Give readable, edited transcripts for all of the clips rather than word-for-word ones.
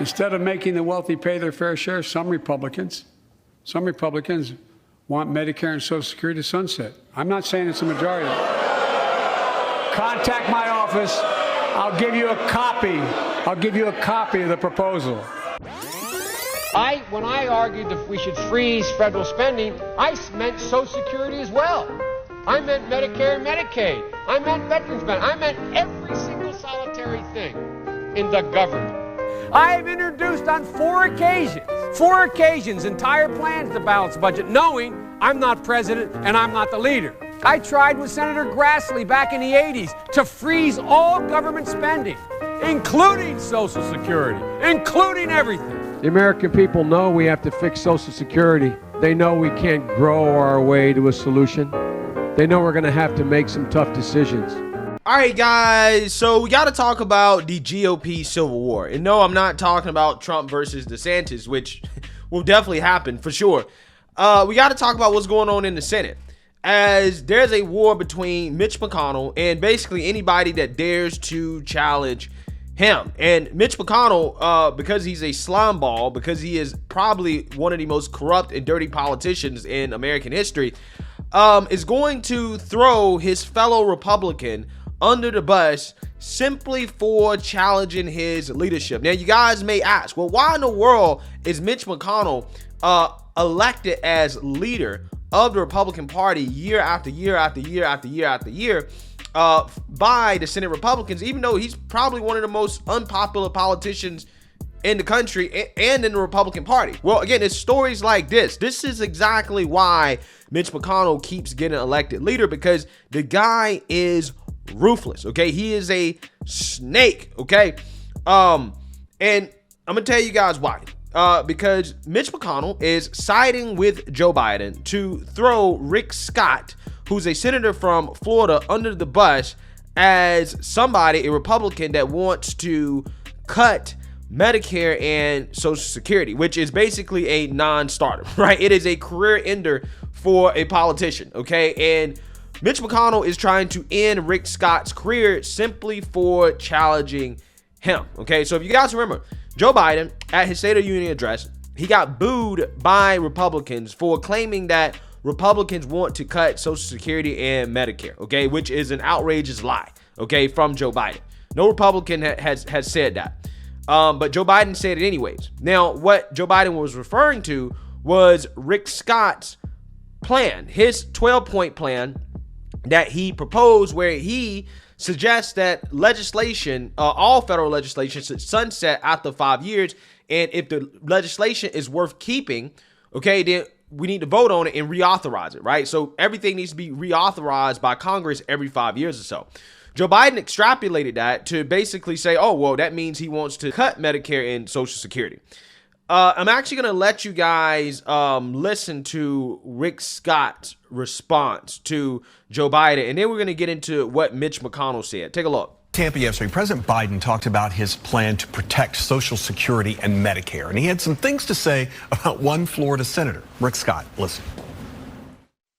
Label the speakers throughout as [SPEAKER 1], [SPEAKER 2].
[SPEAKER 1] Instead of making the wealthy pay their fair share, some Republicans want Medicare and Social Security to sunset. I'm not saying it's a majority. Contact my office. I'll give you a copy. I'll give you a copy of the proposal.
[SPEAKER 2] When I argued that we should freeze federal spending, I meant Social Security as well. I meant Medicare and Medicaid. I meant veterans benefits. I meant every single solitary thing in the government. I have introduced on four occasions, entire plans to balance the budget, knowing I'm not president and I'm not the leader. I tried with Senator Grassley back in the 80s to freeze all government spending, including Social Security, including everything. The American people know we have to fix Social Security. They know we can't grow our way to a solution. They know we're going to have to make some tough decisions.
[SPEAKER 3] All right, guys, so we got to talk about the GOP civil war. And no, I'm not talking about Trump versus DeSantis, which will definitely happen for sure. We got to talk about what's going on in the Senate, as there's a war between Mitch McConnell and basically anybody that dares to challenge him. And Mitch McConnell, because he's a slime ball, because he is probably one of the most corrupt and dirty politicians in American history, is going to throw his fellow Republican under the bus simply for challenging his leadership. Now, you guys may ask, well, why in the world is Mitch McConnell elected as leader of the Republican Party year after year after year after year after year by the Senate Republicans, even though he's probably one of the most unpopular politicians in the country and in the Republican Party? Well, again, it's stories like this. This is exactly why Mitch McConnell keeps getting elected leader, because the guy is ruthless. Okay, he is a snake. Okay, and I'm gonna tell you guys why. Because Mitch McConnell is siding with Joe Biden to throw Rick Scott, who's a senator from Florida, under the bus as somebody, a Republican that wants to cut Medicare and Social Security, which is basically a non-starter, right? It is a career ender for a politician, okay? And Mitch McConnell is trying to end Rick Scott's career simply for challenging him, okay? So if you guys remember, Joe Biden, at his State of the Union address, he got booed by Republicans for claiming that Republicans want to cut Social Security and Medicare, okay? Which is an outrageous lie, okay, from Joe Biden. No Republican has said that. But Joe Biden said it anyways. Now, what Joe Biden was referring to was Rick Scott's plan, his 12-point plan that he proposed, where he suggests that legislation, all federal legislation, should sunset after 5 years. And if the legislation is worth keeping, okay, then we need to vote on it and reauthorize it, right? So everything needs to be reauthorized by Congress every 5 years or so. Joe Biden extrapolated that to basically say, oh, well, that means he wants to cut Medicare and Social Security. I'm actually going to let you guys listen to Rick Scott's response to Joe Biden, and then we're going to get into what Mitch McConnell said. Take a look.
[SPEAKER 4] Tampa yesterday, President Biden talked about his plan to protect Social Security and Medicare, and he had some things to say about one Florida senator. Rick Scott, listen.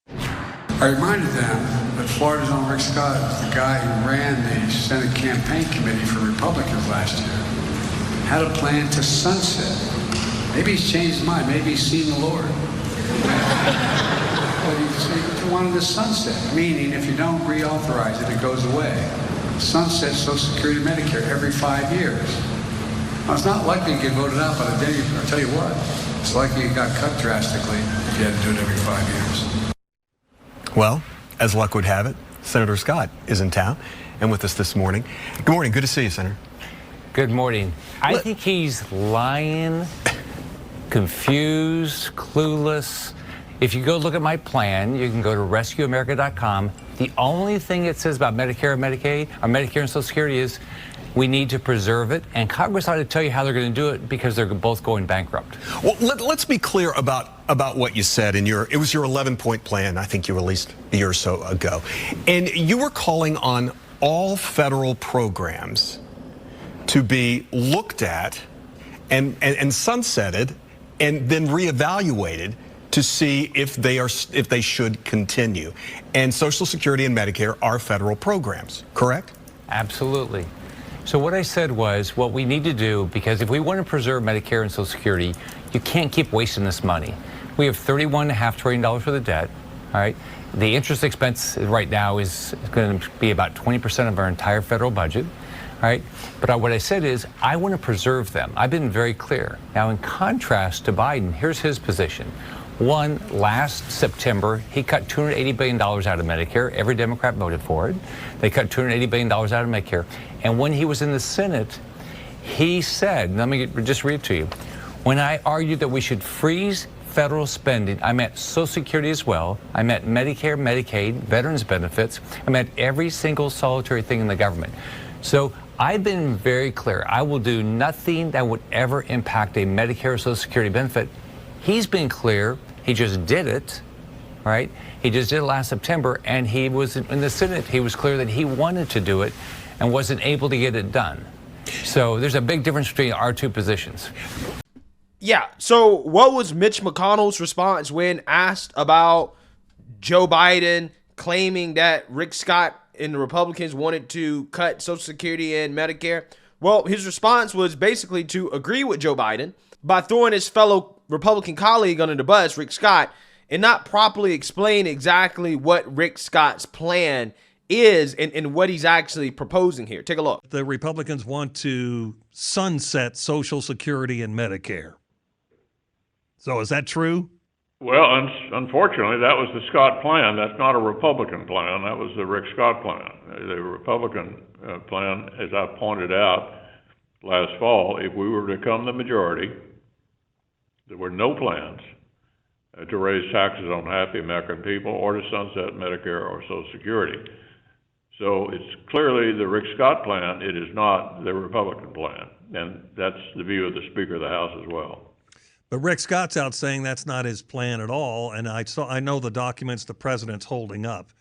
[SPEAKER 1] I reminded them that Florida's own Rick Scott is the guy who ran the Senate campaign committee for Republicans last year, had a plan to sunset. Maybe he's changed his mind. Maybe he's seen the Lord. But he wanted to sunset, meaning if you don't reauthorize it, it goes away. Sunset Social Security and Medicare every 5 years. Now, it's not likely to get voted out, but I'll tell you what, it's likely it got cut drastically if you had to do it every 5 years.
[SPEAKER 4] Well, as luck would have it, Senator Scott is in town and with us this morning. Good morning. Good to see you, Senator.
[SPEAKER 5] Good morning. I think he's lying, confused, clueless. If you go look at my plan, you can go to rescueamerica.com. The only thing it says about Medicare and Medicaid, or Medicare and Social Security, is we need to preserve it, and Congress ought to tell you how they're going to do it, because they're both going bankrupt.
[SPEAKER 4] Well, let's be clear about what you said in it was your 11-point plan, I think you released a year or so ago. And you were calling on all federal programs to be looked at and sunsetted and then reevaluated to see if they should continue. And Social Security and Medicare are federal programs, correct?
[SPEAKER 5] Absolutely. So what I said was what we need to do, because if we want to preserve Medicare and Social Security, you can't keep wasting this money. We have $31.5 trillion worth of debt, all right? The interest expense right now is going to be about 20% of our entire federal budget, all right? But what I said is I want to preserve them. I've been very clear. Now, in contrast to Biden, here's his position. One, last September, he cut $280 billion out of Medicare. Every Democrat voted for it. They cut $280 billion out of Medicare. And when he was in the Senate, he said, let me just read it to you. When I argued that we should freeze federal spending, I meant Social Security as well. I meant Medicare, Medicaid, veterans benefits. I meant every single solitary thing in the government. So I've been very clear. I will do nothing that would ever impact a Medicare or Social Security benefit. He's been clear. He just did it, right? He just did it last September, and he was in the Senate. He was clear that he wanted to do it and wasn't able to get it done. So there's a big difference between our two positions.
[SPEAKER 3] Yeah. So what was Mitch McConnell's response when asked about Joe Biden claiming that Rick Scott and the Republicans wanted to cut Social Security and Medicare? Well, his response was basically to agree with Joe Biden by throwing his fellow Republican colleague under the bus, Rick Scott, and not properly explain exactly what Rick Scott's plan is and what he's actually proposing here. Take a look.
[SPEAKER 6] The Republicans want to sunset Social Security and Medicare. So is that true?
[SPEAKER 7] Well, unfortunately, that was the Scott plan. That's not a Republican plan. That was the Rick Scott plan. The Republican plan, as I pointed out last fall, if we were to become the majority, there were no plans to raise taxes on half the American people or to sunset Medicare or Social Security. So it's clearly the Rick Scott plan. It is not the Republican plan. And that's the view of the Speaker of the House as well.
[SPEAKER 6] But Rick Scott's out saying that's not his plan at all, and I know the documents the president's holding up.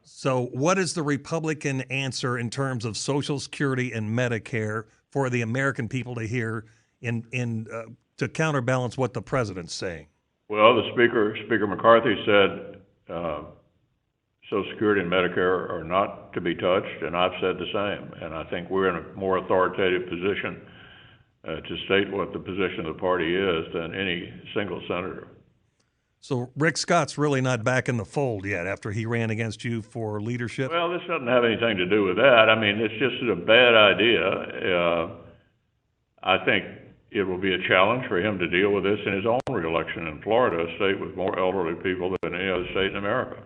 [SPEAKER 6] So what is the Republican answer in terms of Social Security and Medicare for the American people to hear to counterbalance what the president's saying?
[SPEAKER 7] Well, Speaker McCarthy said Social Security and Medicare are not to be touched, and I've said the same. And I think we're in a more authoritative position to state what the position of the party is than any single senator.
[SPEAKER 6] So Rick Scott's really not back in the fold yet after he ran against you for leadership?
[SPEAKER 7] Well, this doesn't have anything to do with that. I mean, it's just a bad idea. I think it will be a challenge for him to deal with this in his own reelection in Florida, a state with more elderly people than any other state in America.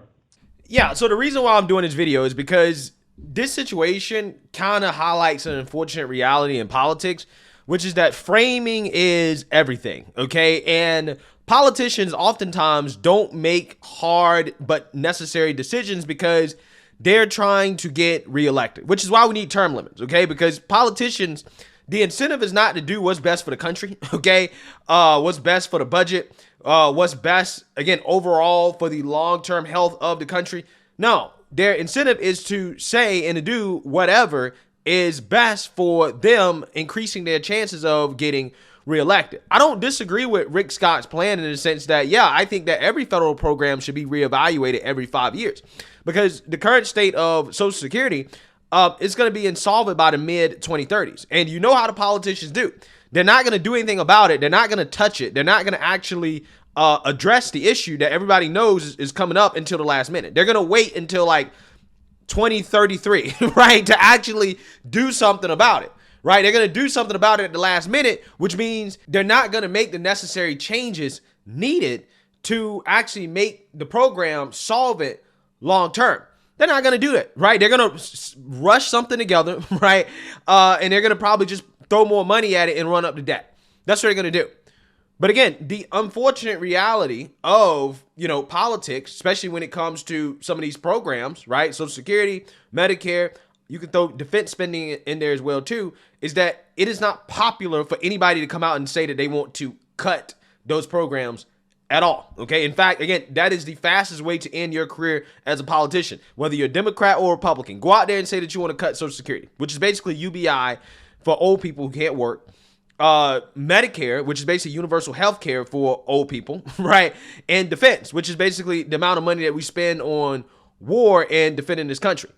[SPEAKER 3] Yeah, so the reason why I'm doing this video is because this situation kind of highlights an unfortunate reality in politics, which is that framing is everything, okay? And politicians oftentimes don't make hard but necessary decisions because they're trying to get reelected, which is why we need term limits, okay? Because politicians, the incentive is not to do what's best for the country, okay? What's best for the budget, what's best, again, overall for the long-term health of the country. No, their incentive is to say and to do whatever is best for them, increasing their chances of getting reelected. I don't disagree with Rick Scott's plan in the sense that, yeah, I think that every federal program should be reevaluated every 5 years because the current state of Social Security is going to be insolvent by the mid-2030s. And you know how the politicians do. They're not going to do anything about it. They're not going to touch it. They're not going to actually address the issue that everybody knows is coming up until the last minute. They're going to wait until like 2033, right, to actually do something about it, right? They're going to do something about it at the last minute, which means they're not going to make the necessary changes needed to actually make the program solvent long term. They're not going to do that, right? They're going to rush something together, right? And they're going to probably just throw more money at it and run up the debt. That's what they're going to do. But again, the unfortunate reality of, politics, especially when it comes to some of these programs, right? Social Security, Medicare, you can throw defense spending in there as well too, is that it is not popular for anybody to come out and say that they want to cut those programs at all. Okay. In fact, again, that is the fastest way to end your career as a politician, whether you're a Democrat or Republican. Go out there and say that you want to cut Social Security, which is basically UBI for old people who can't work. Medicare, which is basically universal health care for old people, right? And defense, which is basically the amount of money that we spend on war and defending this country.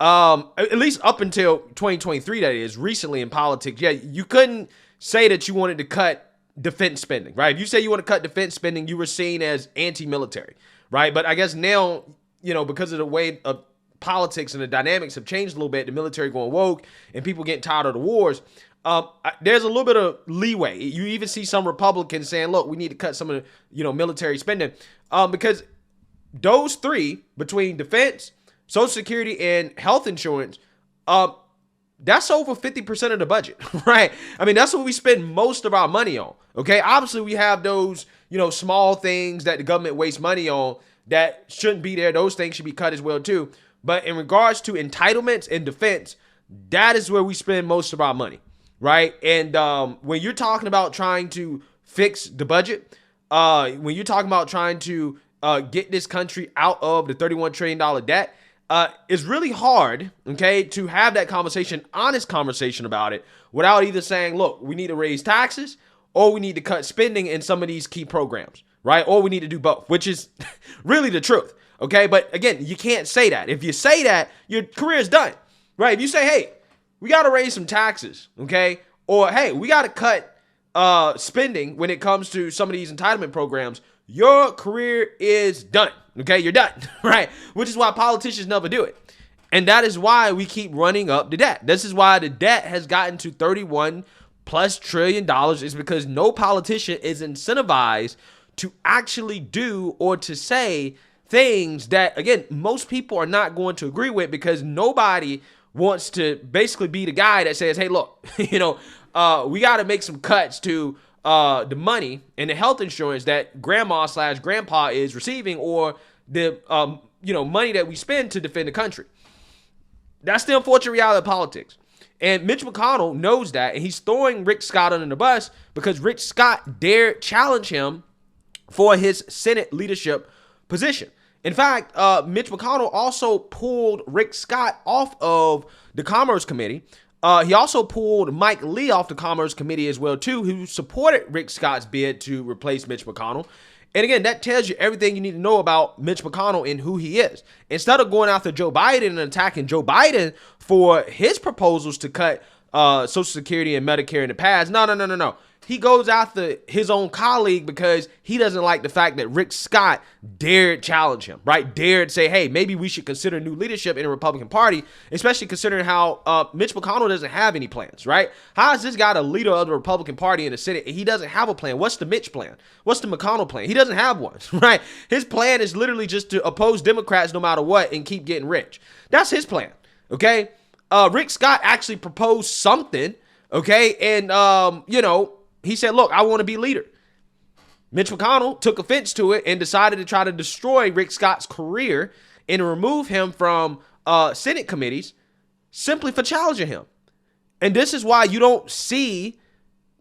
[SPEAKER 3] At least up until 2023, that is, recently in politics, yeah, you couldn't say that you wanted to cut defense spending, right? If you say you want to cut defense spending, you were seen as anti-military, right? But I guess now, because of the way of politics and the dynamics have changed a little bit, the military going woke and people getting tired of the wars, there's a little bit of leeway. You even see some Republicans saying, look, we need to cut some of the, military spending, because those three, between defense, Social Security, and health insurance, that's over 50% of the budget, right? I mean, that's what we spend most of our money on, okay? Obviously, we have those, small things that the government wastes money on that shouldn't be there. Those things should be cut as well, too. But in regards to entitlements and defense, that is where we spend most of our money, right? And when you're talking about trying to fix the budget, when you're talking about trying to get this country out of the $31 trillion debt, it's really hard, okay, to have that conversation, honest conversation about it without either saying, look, we need to raise taxes or we need to cut spending in some of these key programs, right? Or we need to do both, which is really the truth, okay? But again, you can't say that. If you say that, your career is done, right? If you say, hey, we got to raise some taxes, okay? Or, hey, we got to cut spending when it comes to some of these entitlement programs, your career is done. Okay, you're done, right? Which is why politicians never do it. And that is why we keep running up the debt. This is why the debt has gotten to $31+ trillion, is because no politician is incentivized to actually do or to say things that, again, most people are not going to agree with, because nobody wants to basically be the guy that says, hey, look, we got to make some cuts to the money and the health insurance that grandma/grandpa is receiving, or the money that we spend to defend the country. That's the unfortunate reality of politics. And Mitch McConnell knows that, and he's throwing Rick Scott under the bus because Rick Scott dared challenge him for his Senate leadership position. In fact, Mitch McConnell also pulled Rick Scott off of the Commerce Committee. He also pulled Mike Lee off the Commerce Committee as well, too, who supported Rick Scott's bid to replace Mitch McConnell. And again, that tells you everything you need to know about Mitch McConnell and who he is. Instead of going after Joe Biden and attacking Joe Biden for his proposals to cut Social Security and Medicare in the past, no. He goes after his own colleague because he doesn't like the fact that Rick Scott dared challenge him, right? Dared say, hey, maybe we should consider new leadership in the Republican Party, especially considering how Mitch McConnell doesn't have any plans, right? How is this guy the leader of the Republican Party in the Senate? He doesn't have a plan. What's the Mitch plan? What's the McConnell plan? He doesn't have one, right? His plan is literally just to oppose Democrats no matter what and keep getting rich. That's his plan, okay? Rick Scott actually proposed something, okay? And, he said, look, I want to be leader. Mitch McConnell took offense to it and decided to try to destroy Rick Scott's career and remove him from Senate committees simply for challenging him. And this is why you don't see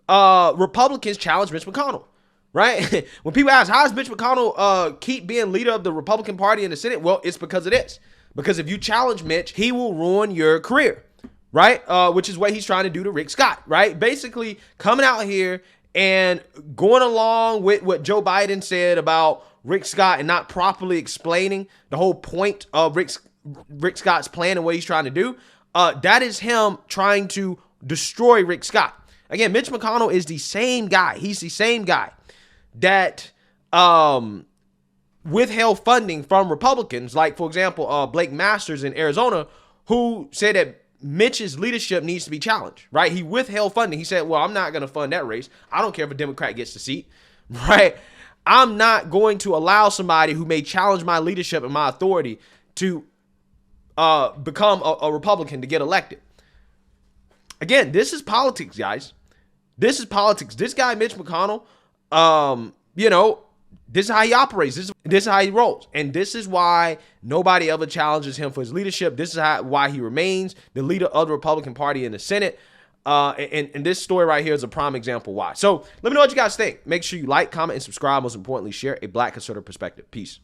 [SPEAKER 3] Republicans challenge Mitch McConnell, right? When people ask, how does Mitch McConnell keep being leader of the Republican Party in the Senate? Well, it's because of this. Because if you challenge Mitch, he will ruin your career. Right? Which is what he's trying to do to Rick Scott, right? Basically coming out here and going along with what Joe Biden said about Rick Scott and not properly explaining the whole point of Rick Scott's plan and what he's trying to do. That is him trying to destroy Rick Scott. Again, Mitch McConnell is the same guy. He's the same guy that withheld funding from Republicans, like, for example, Blake Masters in Arizona, who said that Mitch's leadership needs to be challenged, right? He withheld funding. He said, well, I'm not going to fund that race. I don't care if a Democrat gets the seat, right? I'm not going to allow somebody who may challenge my leadership and my authority to become a Republican to get elected. Again, this is politics, guys. This is politics. This guy, Mitch McConnell, this is how he operates. This is how he rolls. And this is why nobody ever challenges him for his leadership. This is why he remains the leader of the Republican Party in the Senate. And this story right here is a prime example why. So let me know what you guys think. Make sure you like, comment, and subscribe. Most importantly, share a Black conservative perspective. Peace.